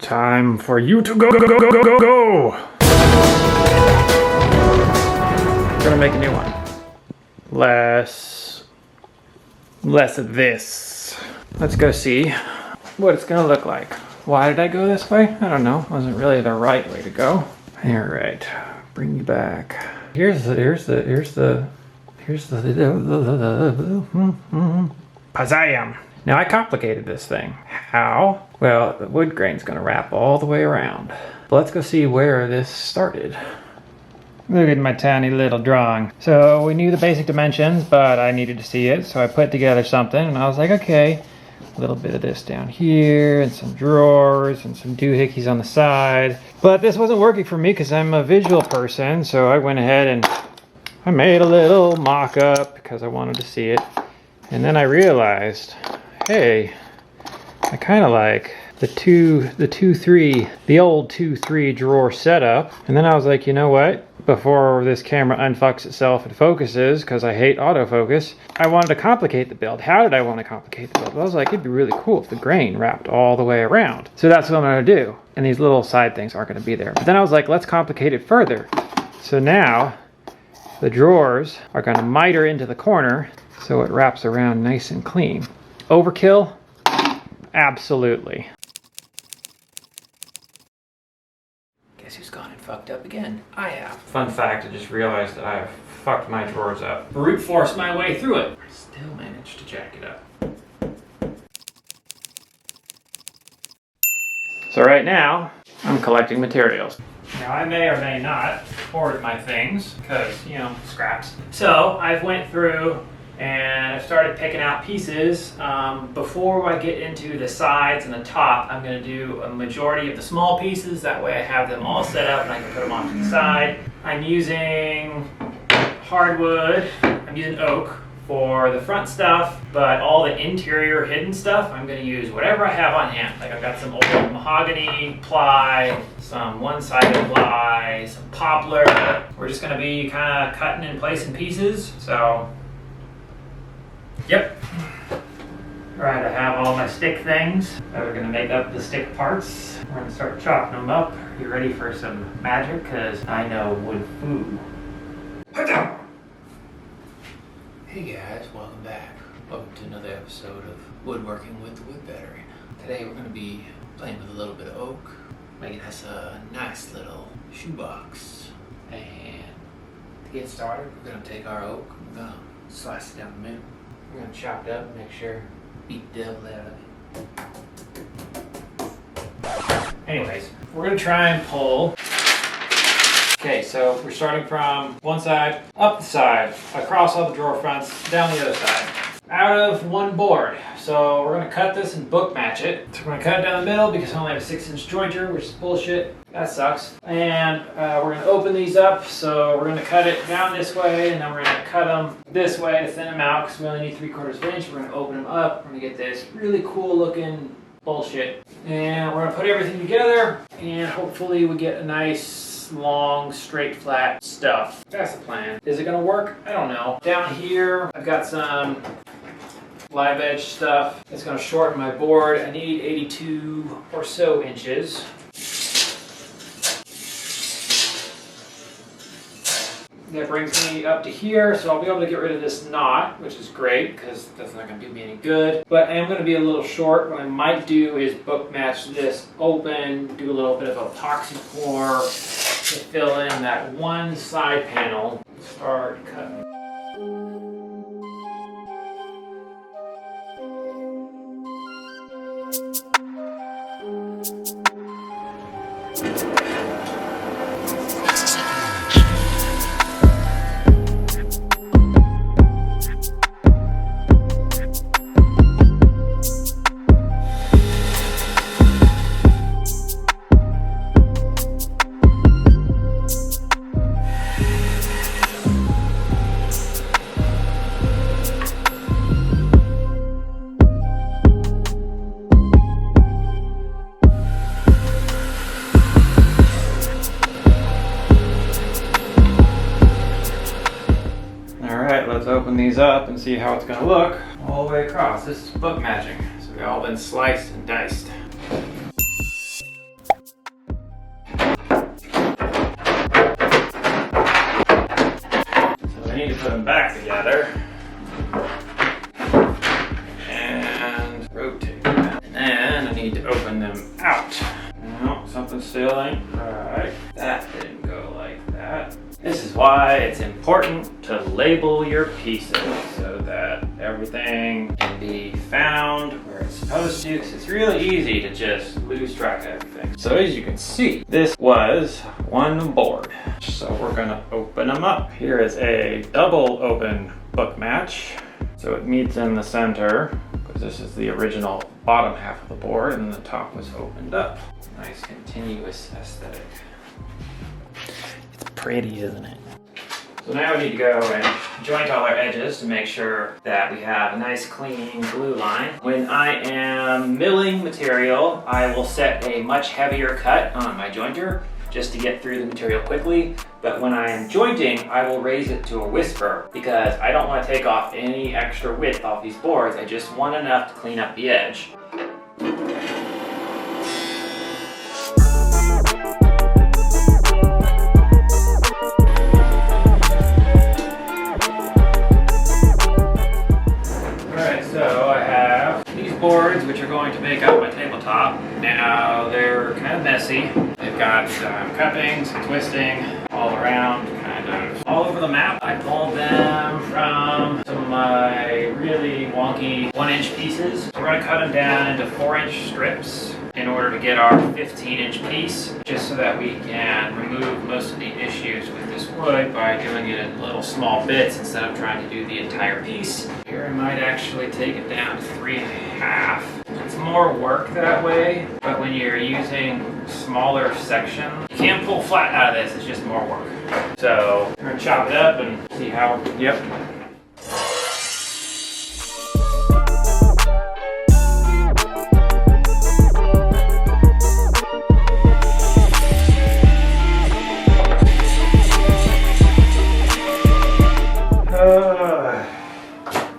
Time for you to go, go, go, go, go, go, go! We're gonna make a new one. Less of this. Let's go see what it's gonna look like. Why did I go this way? I don't know. Wasn't really the right way to go. All right, bring you back. Here's the Pazayam. Now I complicated this thing. How? Well, the wood grain's gonna wrap all the way around. But let's go see where this started. Look at my tiny little drawing. So we knew the basic dimensions, but I needed to see it. So I put together something and I was like, okay, a little bit of this down here and some drawers and some doohickeys on the side. But this wasn't working for me because I'm a visual person. So I went ahead and I made a little mock-up because I wanted to see it. And then I realized, hey, I kind of like the old 2-3 drawer setup. And then I was like, you know what? Before this camera unfucks itself and focuses, because I hate autofocus, I wanted to complicate the build. How did I want to complicate the build? I was like, it'd be really cool if the grain wrapped all the way around. So that's what I'm going to do. And these little side things aren't going to be there. But then I was like, let's complicate it further. So now the drawers are going to miter into the corner so it wraps around nice and clean. Overkill? Absolutely. Guess who's gone and fucked up again? I have. Fun fact, I just realized that I've fucked my drawers up. Brute forced my way through it. Still managed to jack it up. So right now, I'm collecting materials. Now I may or may not hoard my things because, you know, scraps. So I went through and I started picking out pieces. Before I get into the sides and the top, I'm going to do a majority of the small pieces. That way I have them all set up and I can put them off to the side. I'm using hardwood, I'm using oak for the front stuff, but all the interior hidden stuff, I'm going to use whatever I have on hand. Like I've got some old mahogany ply, some one-sided ply, some poplar. We're just going to be kind of cutting and placing pieces. So yep. Alright, I have all my stick things that are going to make up the stick parts. We're going to start chopping them up. You ready for some magic? Because I know wood food. Hey guys, welcome back. Welcome to another episode of Woodworking with the Wood Battery. Today we're going to be playing with a little bit of oak, making us a nice little shoebox. And to get started, we're going to take our oak, we're going to slice it down the middle. We're going to chop it up and make sure beat the devil out of it. Anyways, we're going to try and pull. Okay, so we're starting from one side, up the side, across all the drawer fronts, down the other side. Out of one board. So we're going to cut this and book match it. So we're going to cut it down the middle because I only have a 6-inch jointer, which is bullshit. That sucks. And we're going to open these up. So we're going to cut it down this way, and then we're going to cut them this way to thin them out because we only need 3/4 inch. We're going to open them up. We're going to get this really cool looking bullshit. And we're going to put everything together, and hopefully we get a nice long, straight, flat stuff. That's the plan. Is it gonna work? I don't know. Down here, I've got some live edge stuff. It's gonna shorten my board. I need 82 or so inches. That brings me up to here, so I'll be able to get rid of this knot, which is great because that's not going to do me any good. But I am going to be a little short. What I might do is book match this open, do a little bit of epoxy pour to fill in that one side panel. Start cutting. Let's open these up and see how it's going to look all the way across. This is book matching, so they've all been sliced and diced. put them back together and rotate them. And then I need to open them out. No, something still ain't right. That didn't go like that. This is why it's important to label your pieces so that everything can be found where it's supposed to, because it's really easy to just lose track of everything. So as you can see, this was one board. So we're gonna open them up. Here is a double open book match. So it meets in the center, because this is the original bottom half of the board and the top was opened up. Nice continuous aesthetic. It's pretty, isn't it? So now we need to go and joint all our edges to make sure that we have a nice clean glue line. When I am milling material, I will set a much heavier cut on my jointer just to get through the material quickly. But when I am jointing, I will raise it to a whisper because I don't want to take off any extra width off these boards. I just want enough to clean up the edge. Boards which are going to make up my tabletop. Now they're kind of messy. They've got some cuppings and twisting all around, kind of all over the map. I pulled them from some of my really wonky 1-inch pieces. So we're going to cut them down into 4-inch strips in order to get our 15-inch piece, just so that we can remove most of the issues with this wood by doing it in little small bits instead of trying to do the entire piece. Here I might actually take it down to 3.5. It's more work that way, but when you're using smaller section, you can't pull flat out of this, it's just more work. So we're gonna chop it up and see how, yep.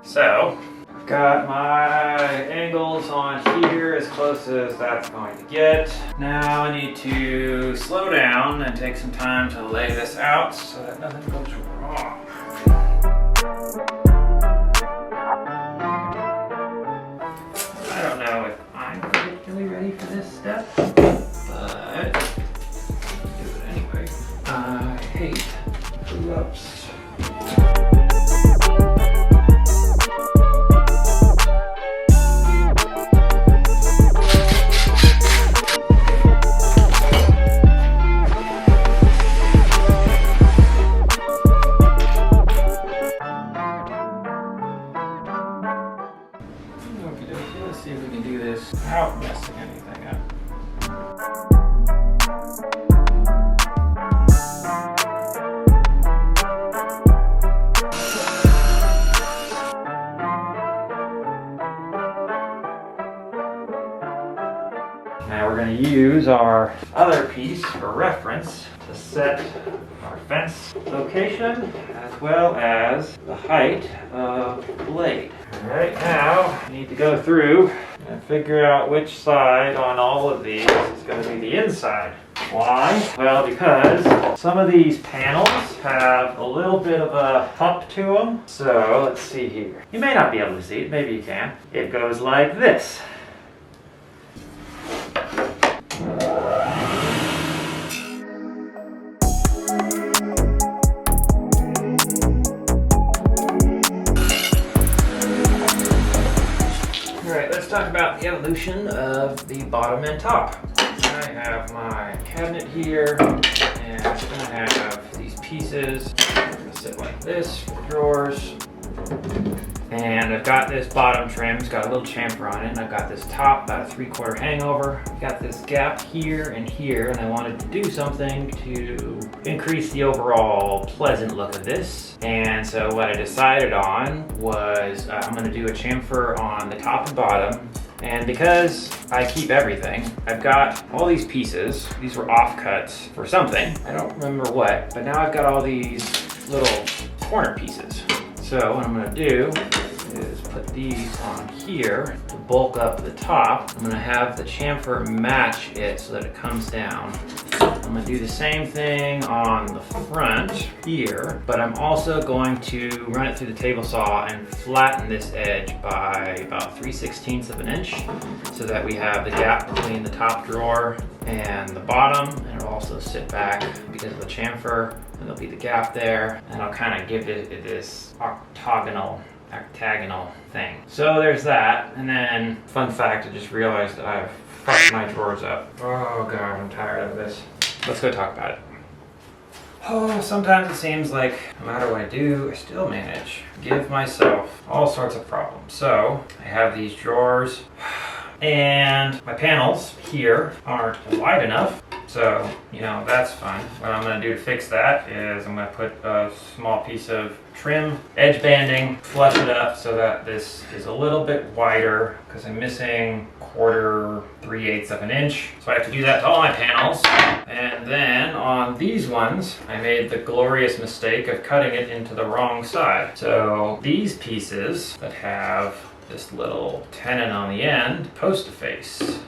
So, got my angles on here as close as that's going to get. Now I need to slow down and take some time to lay this out so that nothing goes wrong. I don't know if I'm particularly ready for this step, but I'll do it anyway. I hate screw-ups. Let's see if we can do this without messing anything up. Now we're going to use our other piece for reference to set our fence location as well as the height of the blade. Alright, now I need to go through and figure out which side on all of these is going to be the inside. Why? Well, because some of these panels have a little bit of a hump to them. So let's see here. You may not be able to see it, maybe you can. It goes like this. Talk about the evolution of the bottom and top. I have my cabinet here, and it's going to have these pieces. They're going to sit like this for drawers. And I've got this bottom trim, it's got a little chamfer on it, and I've got this top, about a 3/4 hangover. I've got this gap here, and I wanted to do something to increase the overall pleasant look of this. And so what I decided on was I'm going to do a chamfer on the top and bottom. And because I keep everything, I've got all these pieces. These were offcuts for something. I don't remember what, but now I've got all these little corner pieces. So what I'm going to do is put these on here to bulk up the top. I'm gonna have the chamfer match it so that it comes down. I'm gonna do the same thing on the front here, but I'm also going to run it through the table saw and flatten this edge by about 3/16 of an inch so that we have the gap between the top drawer and the bottom, and it'll also sit back because of the chamfer, and there'll be the gap there, and I'll kind of give it this octagonal thing. So there's that, and then fun fact, I just realized that I've fucked my drawers up. Oh god, I'm tired of this. Let's go talk about it. Oh, sometimes it seems like no matter what I do, I still manage to give myself all sorts of problems. So I have these drawers and my panels here aren't wide enough. So, you know, that's fun. What I'm gonna do to fix that is I'm gonna put a small piece of trim, edge banding, flush it up so that this is a little bit wider because I'm missing 1/4, 3/8 of an inch. So I have to do that to all my panels. And then on these ones, I made the glorious mistake of cutting it into the wrong side. So these pieces that have this little tenon on the end, supposed to face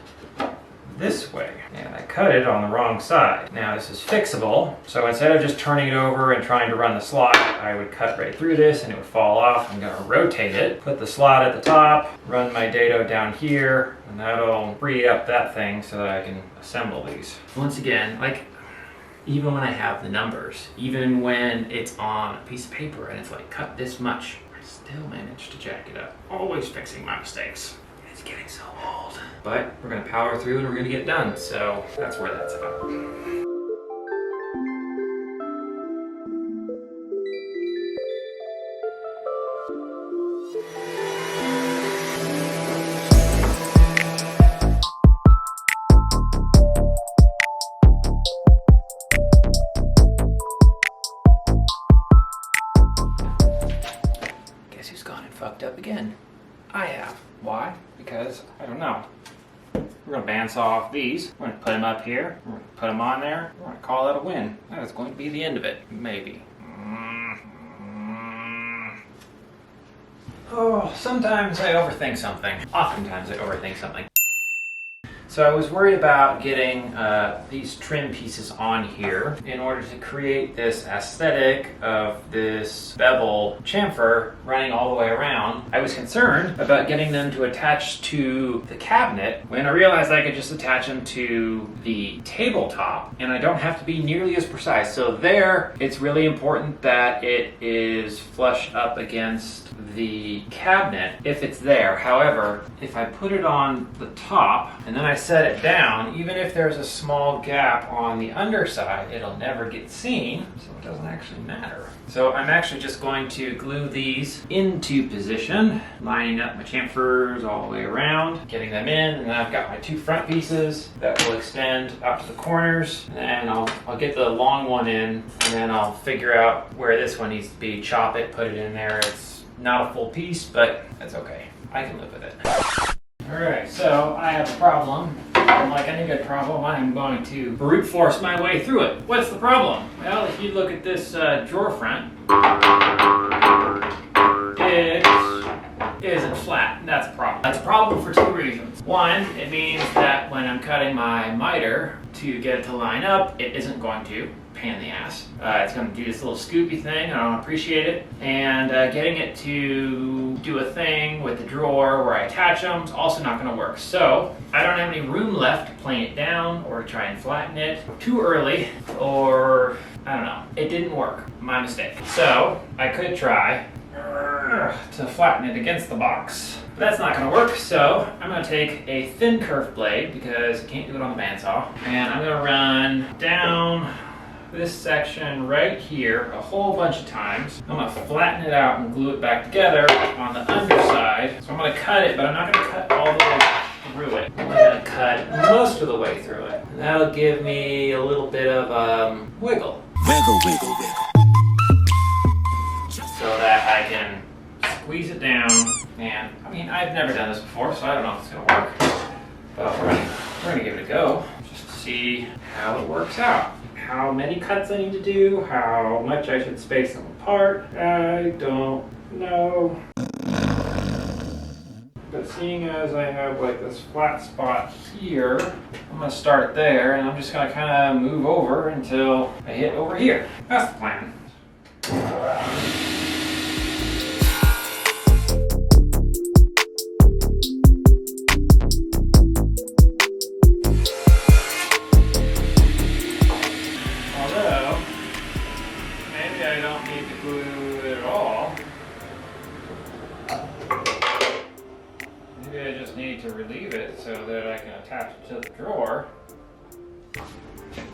this way, and I cut it on the wrong side. Now this is fixable, so instead of just turning it over and trying to run the slot, I would cut right through this and it would fall off. I'm gonna rotate it, put the slot at the top, run my dado down here, and that'll free up that thing so that I can assemble these. Once again, like, even when I have the numbers, even when it's on a piece of paper and it's like cut this much, I still manage to jack it up. Always fixing my mistakes. It's getting so old. But we're gonna power through and we're gonna get it done. So that's where that's about. Guess who's gone and fucked up again? I have. Why? Because, I don't know. We're gonna bandsaw off these. We're gonna put them up here. We're gonna put them on there. We're gonna call that a win. That is going to be the end of it. Maybe. Oh, sometimes I overthink something. Oftentimes I overthink something. So I was worried about getting these trim pieces on here in order to create this aesthetic of this bevel chamfer running all the way around. I was concerned about getting them to attach to the cabinet when I realized I could just attach them to the tabletop and I don't have to be nearly as precise. So there, it's really important that it is flush up against the cabinet if it's there. However, if I put it on the top and then I set it down, even if there's a small gap on the underside, it'll never get seen, so it doesn't actually matter. So I'm actually just going to glue these into position, lining up my chamfers all the way around, getting them in, and then I've got my two front pieces that will extend out to the corners, and I'll get the long one in, and then I'll figure out where this one needs to be, chop it, put it in there. It's not a full piece, but that's okay. I can live with it. Alright, so I have a problem. And like any good problem, I'm going to brute force my way through it. What's the problem? Well, if you look at this drawer front, it isn't flat. That's a problem. That's a problem for two reasons. One, it means that when I'm cutting my miter to get it to line up, it isn't going to. Pain in the ass. It's going to do this little scoopy thing. I don't appreciate it. And getting it to do a thing with the drawer where I attach them is also not going to work. So I don't have any room left to plane it down or to try and flatten it too early, or I don't know. It didn't work. My mistake. So I could try to flatten it against the box. But that's not going to work, so I'm going to take a thin kerf blade because I can't do it on the bandsaw, and I'm going to run down this section right here a whole bunch of times. I'm going to flatten it out and glue it back together on the underside. So I'm going to cut it, but I'm not going to cut all the way through it. I'm going to cut most of the way through it. And that'll give me a little bit of wiggle. Wiggle, wiggle, wiggle. So that I can squeeze it down. And I mean, I've never done this before, so I don't know if it's going to work. But we're going to give it a go just to see how it works out. How many cuts I need to do, how much I should space them apart, I don't know. But seeing as I have like this flat spot here, I'm gonna start it there and I'm just gonna kind of move over until I hit over here. That's the plan. Although, maybe I don't need to glue it at all. Maybe I just need to relieve it so that I can attach it to the drawer.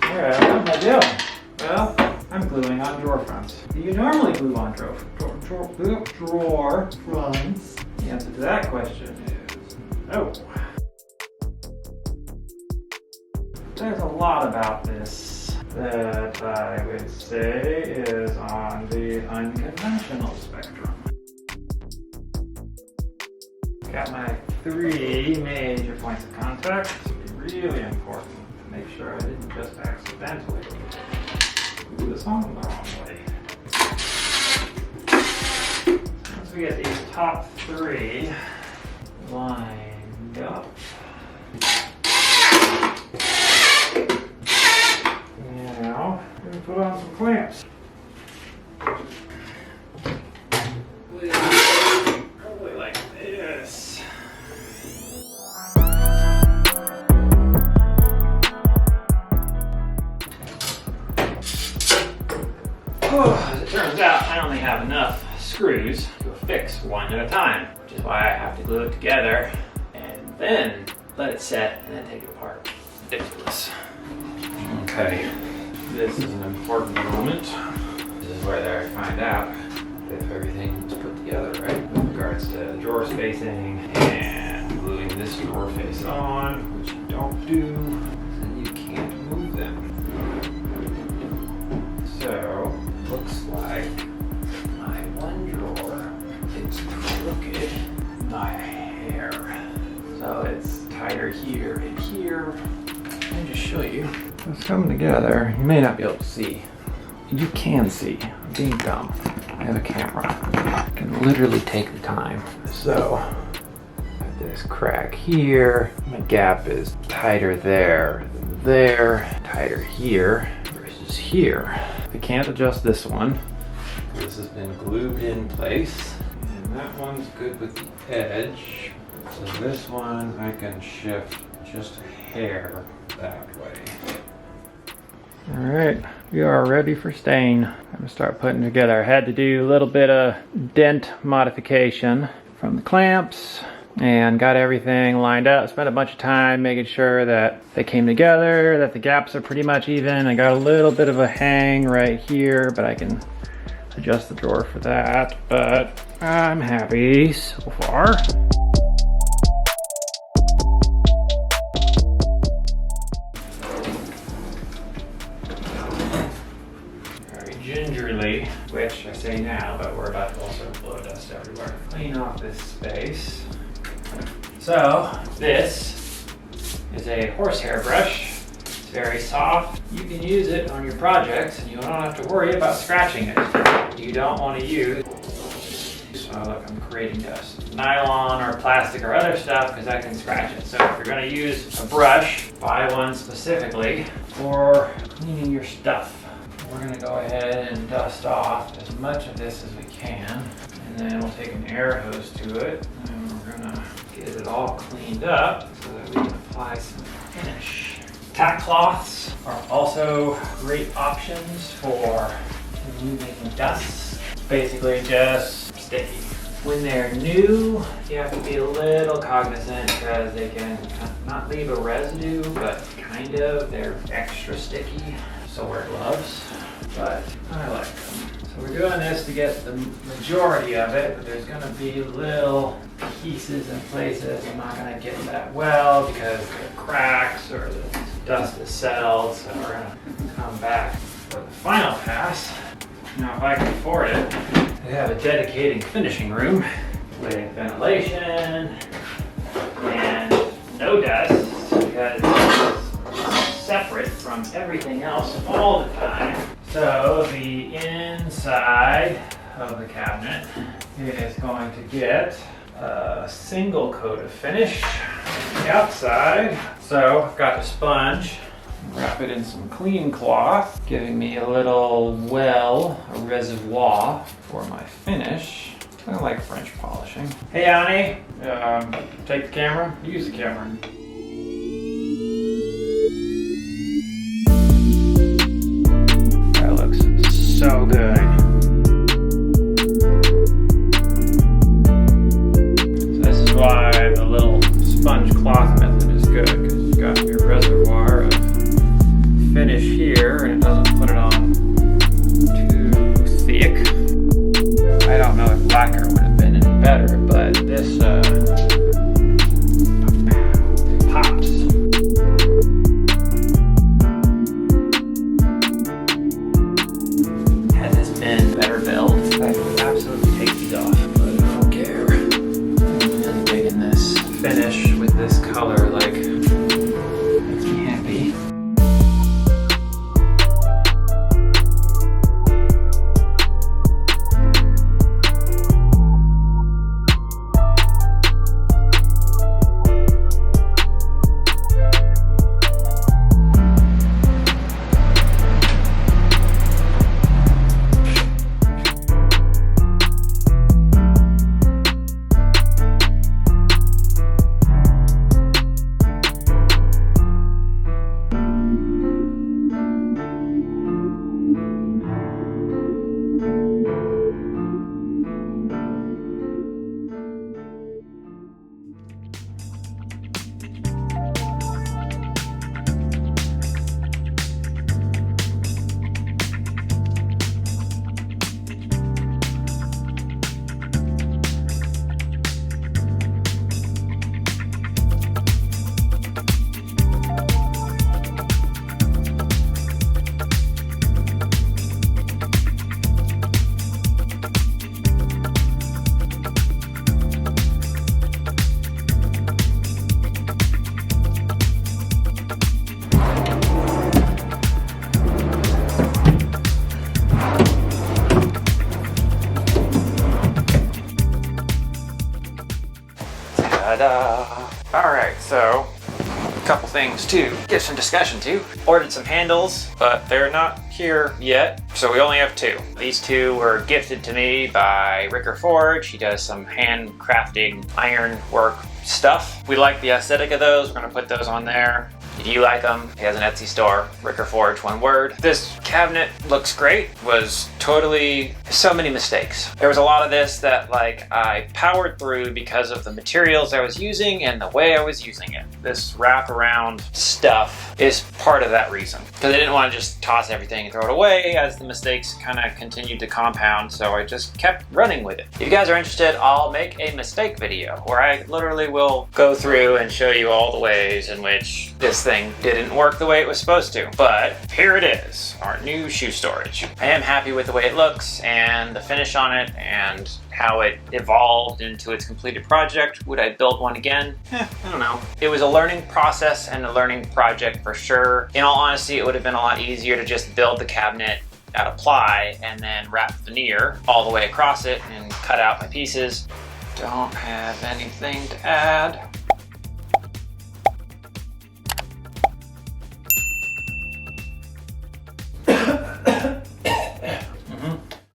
Alright, what am I doing? Well, I'm gluing on drawer fronts. Do you normally glue on drawer fronts? The answer to that question is no. There's a lot about this that I would say is on the unconventional spectrum. Got my 3 major points of contact. It's really important to make sure I didn't just accidentally glue this on the wrong way. Once we get these top 3 lined up, now we're going to put on some clamps. Probably like this. As it turns out, I only have enough screws to affix one at a time, which is why I have to glue it together and then let it set and then take it apart. Ridiculous. Okay, this is an important moment. This is where I find out if everything is put together right with regards to the drawer spacing and gluing this drawer face on, which you don't do, then you can't move them. So, looks like my one drawer is crooked by a hair. So it's tighter here and here. Let me just show you. It's coming together. You may not be able to see. You can see. I'm being dumb. I have a camera. I can literally take the time. So, this crack here. My gap is tighter there than there. Tighter here versus here. I can't adjust this one. This has been glued in place. And that one's good with the edge. So this one I can shift just a hair that way. All right, we are ready for stain. I'm gonna start putting together. I had to do a little bit of dent modification from the clamps and got everything lined up. Spent a bunch of time making sure that they came together, that the gaps are pretty much even. I got a little bit of a hang right here, but I can adjust the drawer for that. But I'm happy so far. Gingerly, which I say now, but we're about to also blow dust everywhere. Clean off this space. So this is a horsehair brush. It's very soft. You can use it on your projects and you don't have to worry about scratching it. You don't want to use, so look, I'm creating dust. Nylon or plastic or other stuff because I can scratch it. So if you're going to use a brush, buy one specifically for cleaning your stuff. We're going to go ahead and dust off as much of this as we can, and then we'll take an air hose to it, and we're going to get it all cleaned up so that we can apply some finish. Tack cloths are also great options for removing dust. It's basically just sticky. When they're new, you have to be a little cognizant because they can not leave a residue, but kind of. They're extra sticky. So wear gloves, but I like them. So we're doing this to get the majority of it, but there's going to be little pieces and places I'm not going to get that well because there are cracks or the dust is settled, so we're going to come back for the final pass. Now if I can afford it, they have a dedicated finishing room with ventilation and no dust because separate from everything else all the time. So the inside of the cabinet is going to get a single coat of finish on the outside. So I've got a sponge, wrap it in some clean cloth, giving me a little well, a reservoir for my finish. Kind of like French polishing. Hey Annie, take the camera, use the camera. That looks so good. So this is why the little sponge cloth method is good, because you've got your reservoir of finish here and it doesn't put it on too thick. I don't know if lacquer would have been any better, but this pops. Had this been better built, I would absolutely take these off, but I don't care. I'm really digging this finish with this color, like, makes me happy. Ta-da! Alright, so a couple things to give some discussion to. Ordered some handles, but they're not here yet, so we only have two. These two were gifted to me by Rickerforge. He does some handcrafting iron work stuff. We like the aesthetic of those. We're gonna put those on there. If you like them, he has an Etsy store, Rickerforge, one word. This cabinet looks great. Was totally, so many mistakes. There was a lot of this that like I powered through because of the materials I was using and the way I was using it. This wraparound stuff is part of that reason. Because I didn't want to just toss everything and throw it away as the mistakes kind of continued to compound, so I just kept running with it. If you guys are interested, I'll make a mistake video where I literally will go through and show you all the ways in which this thing didn't work the way it was supposed to. But here it is, our new shoe storage. I am happy with the way it looks and the finish on it and how it evolved into its completed project. Would I build one again? I don't know. It was a learning process and a learning project for sure. In all honesty, it would have been a lot easier to just build the cabinet out of ply and then wrap veneer all the way across it and cut out my pieces. Don't have anything to add.